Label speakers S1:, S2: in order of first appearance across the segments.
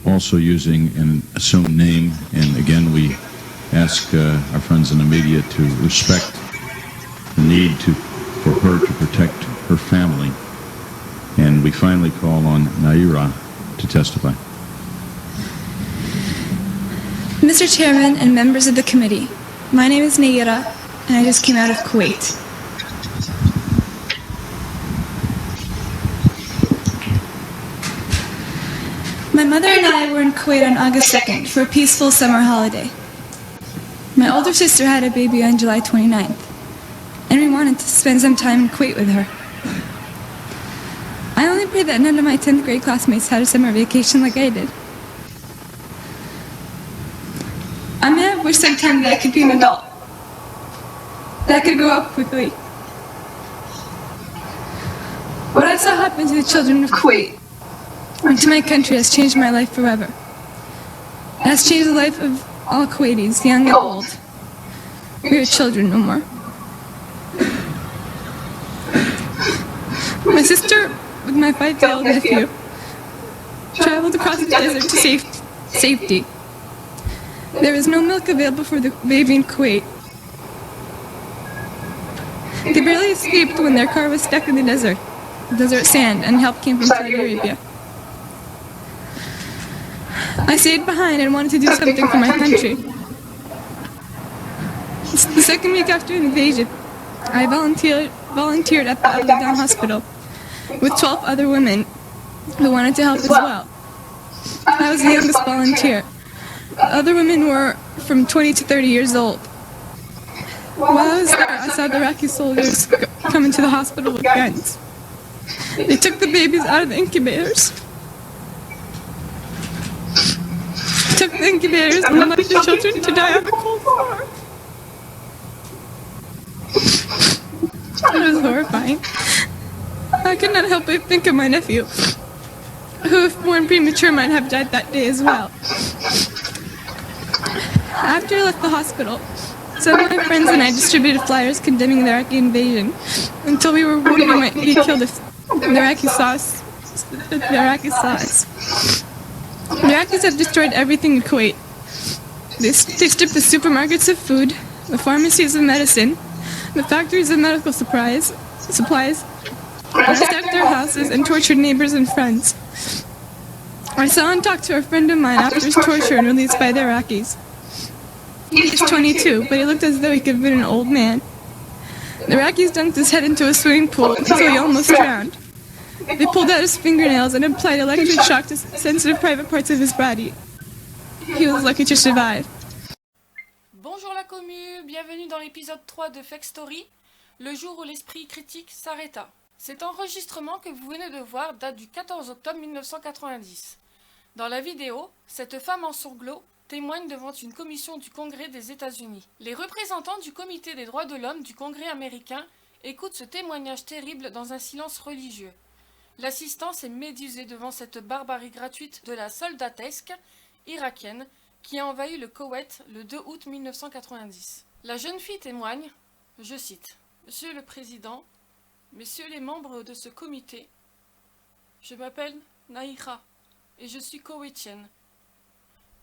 S1: also using an assumed name. And again, we ask our friends in the media to respect the need for her to protect her family. And we finally call on Naira to testify.
S2: Mr. Chairman and members of the committee, my name is Naira, and I just came out of Kuwait. My mother and I were in Kuwait on August 2nd for a peaceful summer holiday. My older sister had a baby on July 29th, and we wanted to spend some time in Kuwait with her. I only pray that none of my 10th grade classmates had a summer vacation like I did. I may have wished sometime that I could be an adult, that I could grow up quickly. What I saw happen to the children of Kuwait and to my country has changed my life forever. It has changed the life of all Kuwaitis, young and old. We are children no more. My sister, with my 5-year-old nephew, traveled across the desert to safety. There was no milk available for the baby in Kuwait. They barely escaped when their car was stuck in the desert sand, and help came from Saudi Arabia. I stayed behind and wanted to do something for my country. The second week after the invasion, I volunteered at the Al-Adan hospital with 12 other women who wanted to help as well. I was the youngest volunteer. Other women were from 20 to 30 years old. While I was there, I saw the Iraqi soldiers come into the hospital with guns. They took the babies out of the incubators. And left the children to die on the cold floor. It was horrifying. I could not help but think of my nephew, who, if born premature, might have died that day as well. After I left the hospital, some of my friends and I distributed flyers condemning the Iraqi invasion until we were worried we might be killed if the Iraqis saw us. The Iraqis have destroyed everything in Kuwait. They stripped the supermarkets of food, the pharmacies of medicine, the factories of medical supplies, ransacked their houses, and tortured neighbors and friends. I saw and talked to a friend of mine after his torture and released by the Iraqis. He's 22, but he looked as though he could have been an old man. The Iraqis dunked his head into a swimming pool until he almost drowned. They pulled out his fingernails and applied electric shock to sensitive private parts of his body. He was lucky to survive.
S3: Bonjour la commu, bienvenue dans l'épisode 3 de Fake Story, le jour où l'esprit critique s'arrêta. Cet enregistrement que vous venez de voir date du 14 octobre 1990. Dans la vidéo, cette femme en sanglots témoigne devant une commission du Congrès des États-Unis. Les représentants du Comité des droits de l'homme du Congrès américain écoutent ce témoignage terrible dans un silence religieux. L'assistance est médusée devant cette barbarie gratuite de la soldatesque irakienne qui a envahi le Koweït le 2 août 1990. La jeune fille témoigne, je cite, « Monsieur le Président, messieurs les membres de ce comité, je m'appelle Naira et je suis koweïtienne.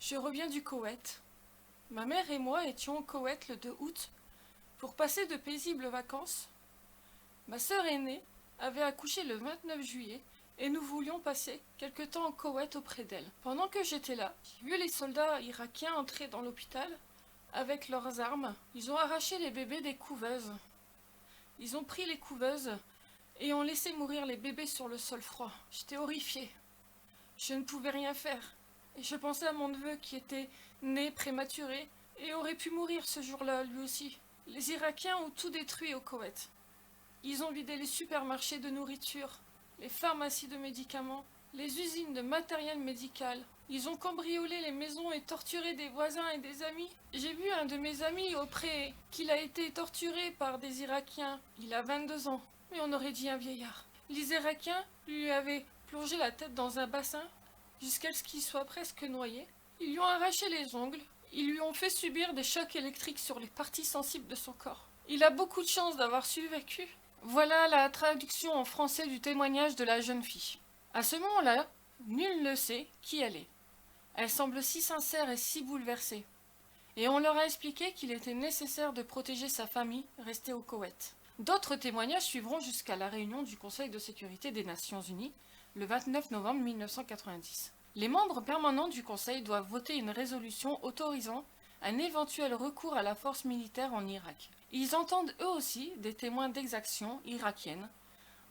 S3: Je reviens du Koweït. Ma mère et moi étions au Koweït le 2 août pour passer de paisibles vacances. Ma sœur aînée avait accouché le 29 juillet et nous voulions passer quelque temps au Koweït auprès d'elle. Pendant que j'étais là, j'ai vu les soldats irakiens entrer dans l'hôpital avec leurs armes. Ils ont arraché les bébés des couveuses. Ils ont pris les couveuses et ont laissé mourir les bébés sur le sol froid. J'étais horrifiée. Je ne pouvais rien faire. Et je pensais à mon neveu qui était né prématuré et aurait pu mourir ce jour-là lui aussi. Les Irakiens ont tout détruit au Koweït. Ils ont vidé les supermarchés de nourriture, les pharmacies de médicaments, les usines de matériel médical. Ils ont cambriolé les maisons et torturé des voisins et des amis. J'ai vu un de mes amis auprès qu'il a été torturé par des Irakiens. Il a 22 ans, mais on aurait dit un vieillard. Les Irakiens lui avaient plongé la tête dans un bassin jusqu'à ce qu'il soit presque noyé. Ils lui ont arraché les ongles. Ils lui ont fait subir des chocs électriques sur les parties sensibles de son corps. Il a beaucoup de chance d'avoir survécu. Voilà la traduction en français du témoignage de la jeune fille. À ce moment-là, nul ne sait qui elle est. Elle semble si sincère et si bouleversée. Et on leur a expliqué qu'il était nécessaire de protéger sa famille restée au Koweït. D'autres témoignages suivront jusqu'à la réunion du Conseil de sécurité des Nations Unies, le 29 novembre 1990. Les membres permanents du Conseil doivent voter une résolution autorisant un éventuel recours à la force militaire en Irak. Ils entendent eux aussi des témoins d'exactions irakiennes,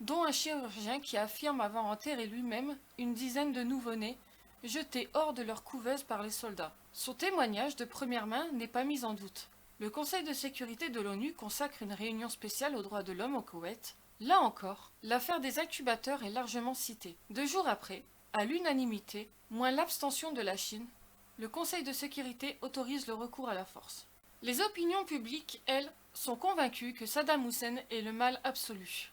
S3: dont un chirurgien qui affirme avoir enterré lui-même une dizaine de nouveau-nés jetés hors de leur couveuse par les soldats. Son témoignage de première main n'est pas mis en doute. Le Conseil de sécurité de l'ONU consacre une réunion spéciale aux droits de l'homme au Koweït. Là encore, l'affaire des incubateurs est largement citée. 2 jours après, à l'unanimité, moins l'abstention de la Chine, le Conseil de sécurité autorise le recours à la force. Les opinions publiques, elles, sont convaincues que Saddam Hussein est le mal absolu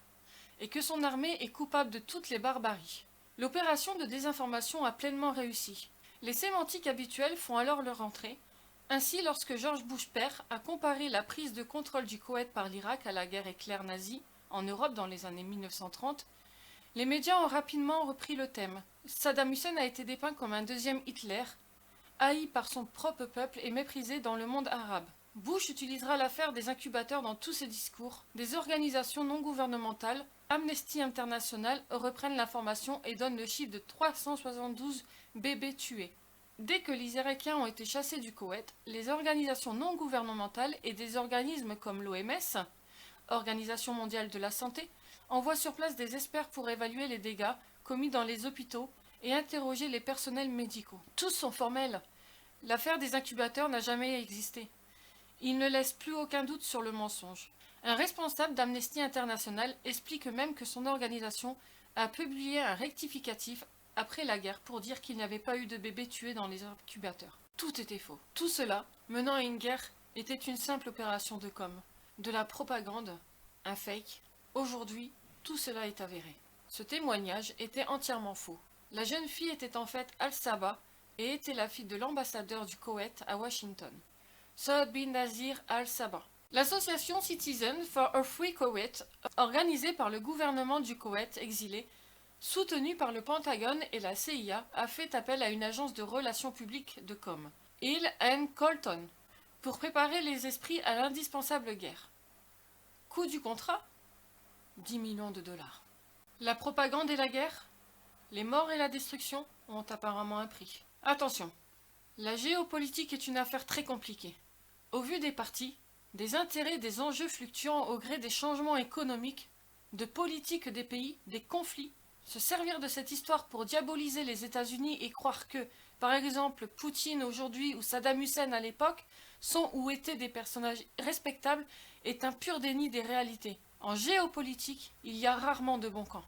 S3: et que son armée est coupable de toutes les barbaries. L'opération de désinformation a pleinement réussi. Les sémantiques habituelles font alors leur entrée. Ainsi, lorsque George Bush père a comparé la prise de contrôle du Koweït par l'Irak à la guerre éclair nazie en Europe dans les années 1930, les médias ont rapidement repris le thème. Saddam Hussein a été dépeint comme un deuxième Hitler, haï par son propre peuple et méprisé dans le monde arabe. Bush utilisera l'affaire des incubateurs dans tous ses discours. Des organisations non gouvernementales, Amnesty International, reprennent l'information et donnent le chiffre de 372 bébés tués. Dès que les Irakiens ont été chassés du Koweït, les organisations non gouvernementales et des organismes comme l'OMS, Organisation mondiale de la santé, envoient sur place des experts pour évaluer les dégâts commis dans les hôpitaux et interroger les personnels médicaux. Tous sont formels. L'affaire des incubateurs n'a jamais existé. Il ne laisse plus aucun doute sur le mensonge. Un responsable d'Amnesty International explique même que son organisation a publié un rectificatif après la guerre pour dire qu'il n'y avait pas eu de bébés tués dans les incubateurs. Tout était faux. Tout cela, menant à une guerre, était une simple opération de com. De la propagande, un fake. Aujourd'hui, tout cela est avéré. Ce témoignage était entièrement faux. La jeune fille était en fait Al-Saba et était la fille de l'ambassadeur du Koweït à Washington, Saad bin Nazir Al-Saba. L'association Citizen for a Free Koweït, organisée par le gouvernement du Koweït exilé, soutenue par le Pentagone et la CIA, a fait appel à une agence de relations publiques de com, Hill & Colton, pour préparer les esprits à l'indispensable guerre. Coût du contrat ? 10 millions de dollars. La propagande et la guerre ? Les morts et la destruction ont apparemment un prix. Attention, la géopolitique est une affaire très compliquée. Au vu des partis, des intérêts, des enjeux fluctuants au gré des changements économiques, de politique des pays, des conflits, se servir de cette histoire pour diaboliser les États-Unis et croire que, par exemple, Poutine aujourd'hui ou Saddam Hussein à l'époque sont ou étaient des personnages respectables est un pur déni des réalités. En géopolitique, il y a rarement de bons camps.